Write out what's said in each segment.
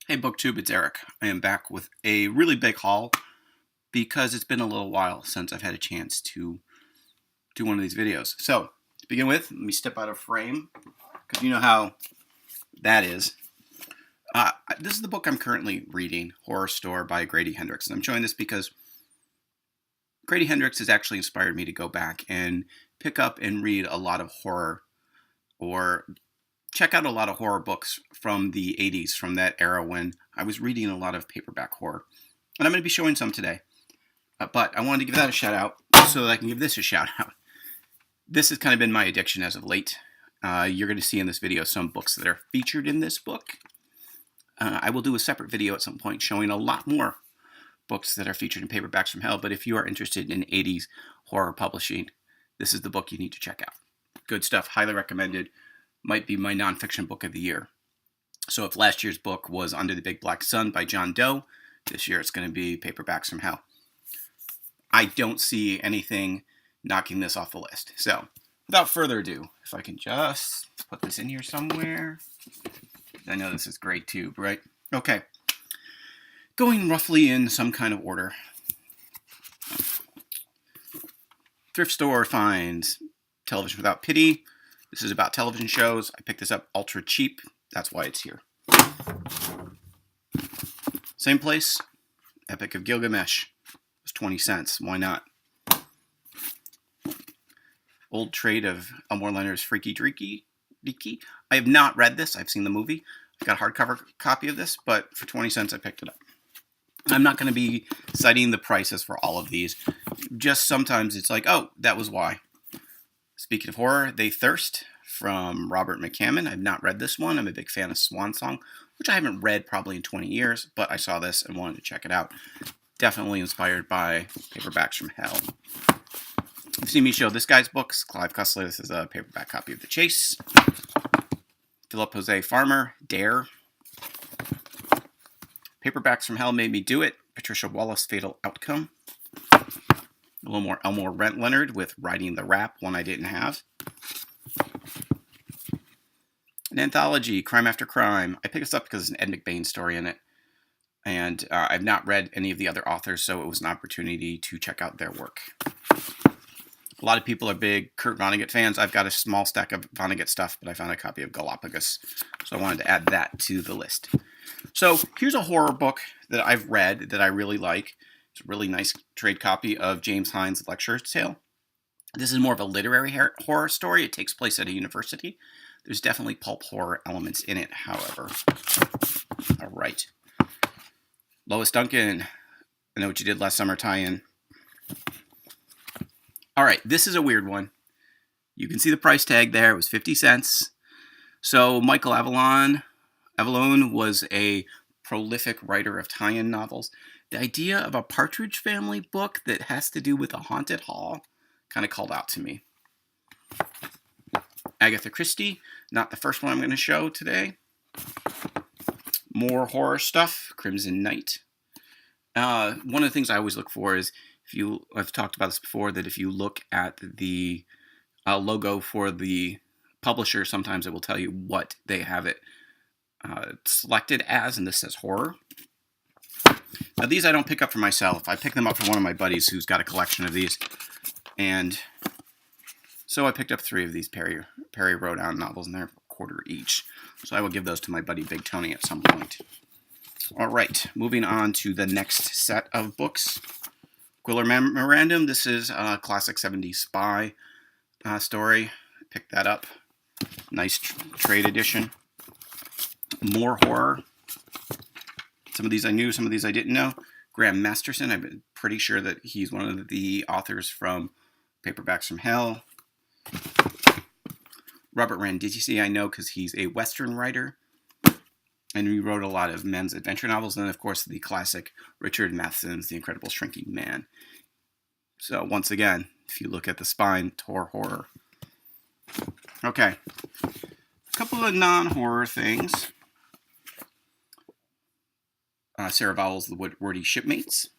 Hey Booktube, it's Eric. I am back with a really big haul because it's been a little while since I've had a chance to do one of these videos. So, to begin with, let me step out of frame because you know how that is. This is the book I'm currently reading, Horror Store by Grady Hendricks. And I'm showing this because Grady Hendricks has actually inspired me to go back and pick up and read a lot of horror or check out a lot of horror books from the 80s, from that era when I was reading a lot of paperback horror. And I'm going to be showing some today. But I wanted to give that a shout out so that I can give this a shout out. This has kind of been my addiction as of late. You're going to see in this video some books that are featured in this book. I will do a separate video at some point showing a lot more books that are featured in Paperbacks from Hell. But if you are interested in 80s horror publishing, this is the book you need to check out. Good stuff. Highly recommended. Might be my nonfiction book of the year. So if last year's book was Under the Big Black Sun by John Doe, this year it's going to be Paperbacks from Hell. I don't see anything knocking this off the list. So without further ado, if I can just put this in here somewhere. I know this is grade tube, right? Okay. Going roughly in some kind of order. Thrift store finds Television Without Pity. This is about television shows. I picked this up ultra cheap. That's why it's here. Same place. Epic of Gilgamesh. It was 20 cents. Why not? Old trade of Elmore Leonard's Freaky Deaky. I have not read this. I've seen the movie. I've got a hardcover copy of this, but for 20 cents I picked it up. I'm not going to be citing the prices for all of these. Just sometimes it's like, oh, that was why. Speaking of horror, They Thirst from Robert McCammon. I've not read this one. I'm a big fan of Swan Song, which I haven't read probably in 20 years, but I saw this and wanted to check it out. Definitely inspired by Paperbacks from Hell. You've seen me show this guy's books. Clive Cussler. This is a paperback copy of The Chase. Philip Jose Farmer, Dare. Paperbacks from Hell Made Me Do It. Patricia Wallace, Fatal Outcome. A little more Elmore Leonard with Riding the Rap, one I didn't have. An anthology, Crime After Crime. I picked this up because there's an Ed McBain story in it. And I've not read any of the other authors, so it was an opportunity to check out their work. A lot of people are big Kurt Vonnegut fans. I've got a small stack of Vonnegut stuff, but I found a copy of Galapagos. So I wanted to add that to the list. So here's a horror book that I've read that I really like. It's a really nice trade copy of James Hines' Lecture Tale. This is more of a literary horror story. It takes place at a university. There's definitely pulp horror elements in it, however. All right. Lois Duncan, I Know What You Did Last Summer tie-in. All right, this is a weird one. You can see the price tag there. It was 50 cents. So Michael Avallone was a prolific writer of tie-in novels. The idea of a Partridge Family book that has to do with a haunted hall kind of called out to me. Agatha Christie, not the first one I'm going to show today. More horror stuff, Crimson Night. One of the things I always look for is, I've talked about this before, that if you look at the logo for the publisher, sometimes it will tell you what they have it selected as, and this says horror. Now these I don't pick up for myself. I pick them up for one of my buddies who's got a collection of these. And so I picked up 3 of these Perry Rhodown novels, and they're $1 each. So I will give those to my buddy Big Tony at some point. All right, moving on to the next set of books. Quiller Memorandum. This is a classic 70s spy story. Picked that up. Nice trade edition. More horror. Some of these I knew, some of these I didn't know. Graham Masterson. I've been pretty sure that he's one of the authors from Paperbacks from Hell. Robert Randici I know because he's a Western writer. And he wrote a lot of men's adventure novels. And, of course, the classic Richard Matheson's The Incredible Shrinking Man. So, once again, if you look at the spine, horror. Okay. A couple of non-horror things. Sarah Vowell's The Wordy Shipmates.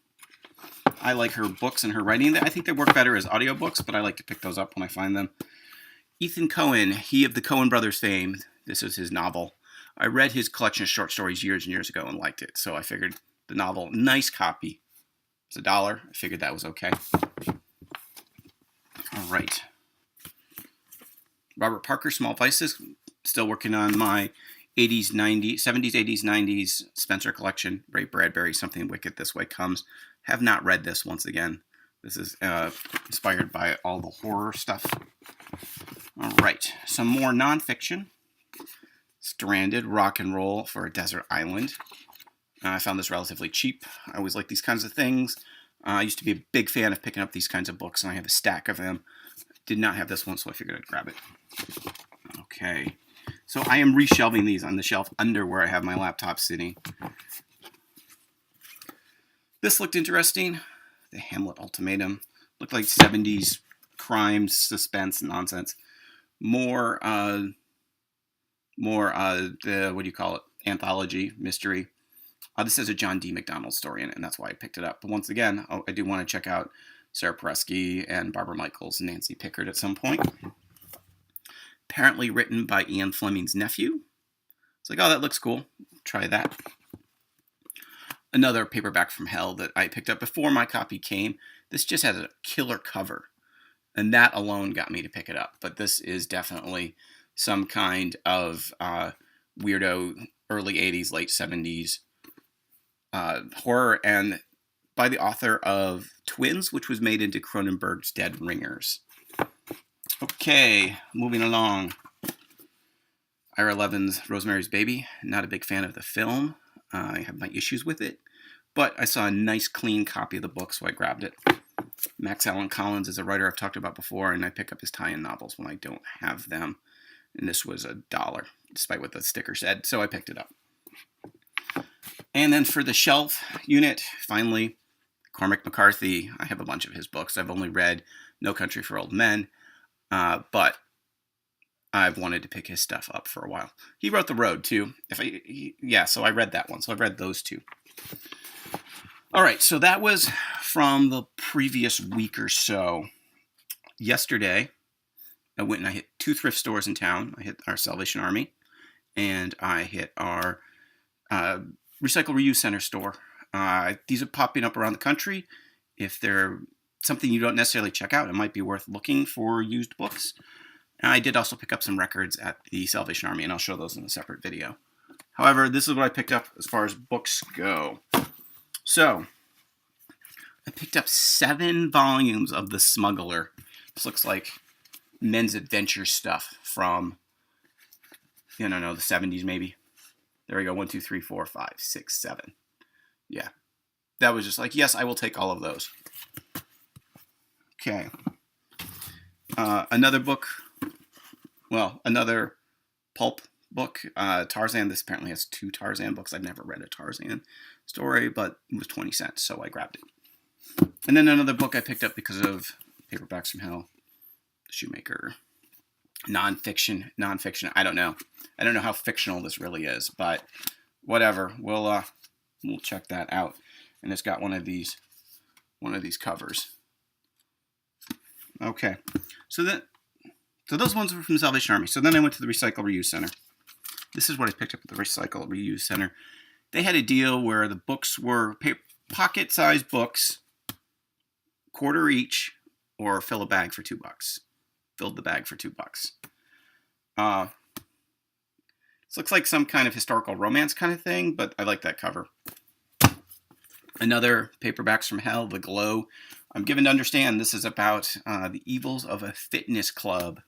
I like her books and her writing. I think they work better as audiobooks, but I like to pick those up when I find them. Ethan Coen, he of the Coen brothers fame. This is his novel. I read his collection of short stories years and years ago and liked it. So I figured the novel, nice copy. It's $1. I figured that was okay. All right. Robert Parker, Small Vices. Still working on my 80s, 90s, 70s, 80s, 90s Spencer collection. Ray Bradbury, Something Wicked This Way Comes. Have not read this once again. This is inspired by all the horror stuff. All right. Some more nonfiction. Stranded, Rock and Roll for a Desert Island. I found this relatively cheap. I always like these kinds of things. I used to be a big fan of picking up these kinds of books, and I have a stack of them. Did not have this one, so I figured I'd grab it. Okay. So I am reshelving these on the shelf under where I have my laptop sitting. This looked interesting. The Hamlet Ultimatum. Looked like 70s crime, suspense, nonsense. More, what do you call it? Anthology, mystery. This has a John D. MacDonald story in it, and that's why I picked it up. But once again, I do want to check out Sarah Presky and Barbara Michaels and Nancy Pickard at some point. Apparently written by Ian Fleming's nephew. It's like, oh, that looks cool. Try that. Another paperback from hell that I picked up before my copy came. This just has a killer cover, and that alone got me to pick it up. But this is definitely some kind of weirdo early 80s, late 70s horror, and by the author of Twins, which was made into Cronenberg's Dead Ringers. Okay, moving along. Ira Levin's Rosemary's Baby. Not a big fan of the film. I have my issues with it, but I saw a nice clean copy of the book, so I grabbed it. Max Allan Collins is a writer I've talked about before, and I pick up his tie-in novels when I don't have them. And this was $1, despite what the sticker said, so I picked it up. And then for the shelf unit, finally, Cormac McCarthy. I have a bunch of his books. I've only read No Country for Old Men, but I've wanted to pick his stuff up for a while. He wrote The Road, too. So I read that one. So I've read those two. All right, so that was from the previous week or so. Yesterday, I went and I hit 2 thrift stores in town. I hit our Salvation Army, and I hit our Recycle Reuse Center store. These are popping up around the country. If they're something you don't necessarily check out, it might be worth looking for used books. And I did also pick up some records at the Salvation Army, and I'll show those in a separate video. However, this is what I picked up as far as books go. So, I picked up 7 volumes of The Smuggler. This looks like men's adventure stuff from, the 70s maybe. There we go, 1, 2, 3, 4, 5, 6, 7. Yeah. That was just like, yes, I will take all of those. Okay. Another pulp book, Tarzan. This apparently has 2 Tarzan books. I've never read a Tarzan story, but it was 20 cents, so I grabbed it. And then another book I picked up because of Paperbacks from Hell, The Shoemaker. Nonfiction. I don't know how fictional this really is, but whatever. We'll check that out. And it's got one of these covers. Okay. So those ones were from the Salvation Army. So then I went to the Recycle Reuse Center. This is what I picked up at the Recycle Reuse Center. They had a deal where the books were pocket-sized books, quarter each, or fill a bag for $2. Filled the bag for $2. This looks like some kind of historical romance kind of thing, but I like that cover. Another Paperbacks from Hell, The Glow. I'm given to understand this is about the evils of a fitness club.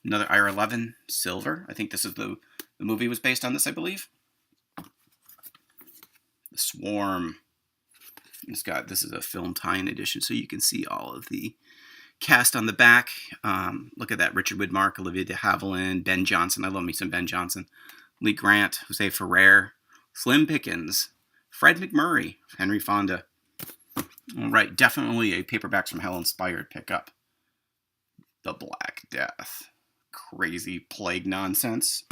Another Ira Levin, Silver. I think this is the movie was based on this, I believe. The Swarm. This is a film tie-in edition, so you can see all of the cast on the back. Look at that. Richard Widmark, Olivia de Havilland, Ben Johnson. I love me some Ben Johnson. Lee Grant, Jose Ferrer, Slim Pickens, Fred McMurray, Henry Fonda. All right, definitely a Paperbacks from Hell inspired pickup. The Black Death. Crazy plague nonsense.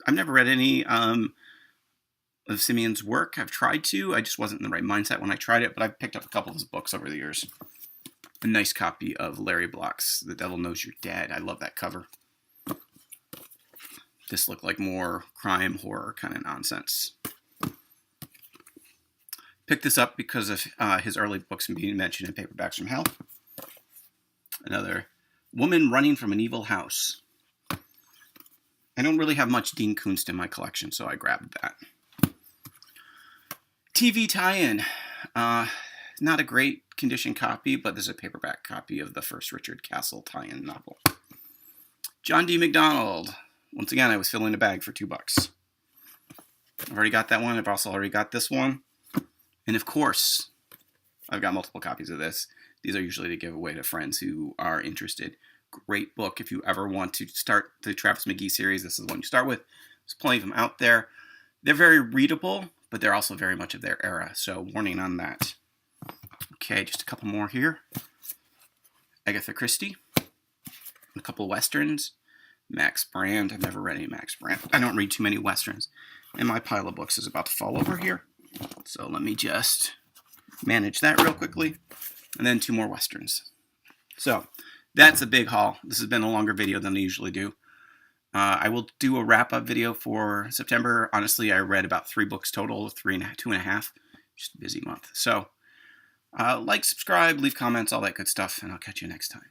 I've never read any of Simeon's work. I've tried to. I just wasn't in the right mindset when I tried it, but I've picked up a couple of his books over the years. A nice copy of Larry Block's The Devil Knows You're Dead. I love that cover. This looked like more crime, horror kind of nonsense. Picked this up because of his early books being mentioned in Paperbacks from Hell. Another woman running from an evil house. I don't really have much Dean Koontz in my collection, so I grabbed that. TV tie-in. Not a great condition copy, but this is a paperback copy of the first Richard Castle tie-in novel. John D. MacDonald. Once again, I was filling a bag for $2. I've already got that one. I've also already got this one. And of course, I've got multiple copies of this. These are usually to give away to friends who are interested. Great book if you ever want to start the Travis McGee series. This is the one you start with. There's plenty of them out there. They're very readable, but they're also very much of their era. So warning on that. Okay, just a couple more here. Agatha Christie. A couple Westerns. Max Brand. I've never read any Max Brand. I don't read too many Westerns. And my pile of books is about to fall over here. So let me just manage that real quickly. And then 2 more Westerns. So that's a big haul. This has been a longer video than I usually do. I will do a wrap-up video for September. Honestly, I read about 3 books total, 2.5. Just a busy month. So like, subscribe, leave comments, all that good stuff, and I'll catch you next time.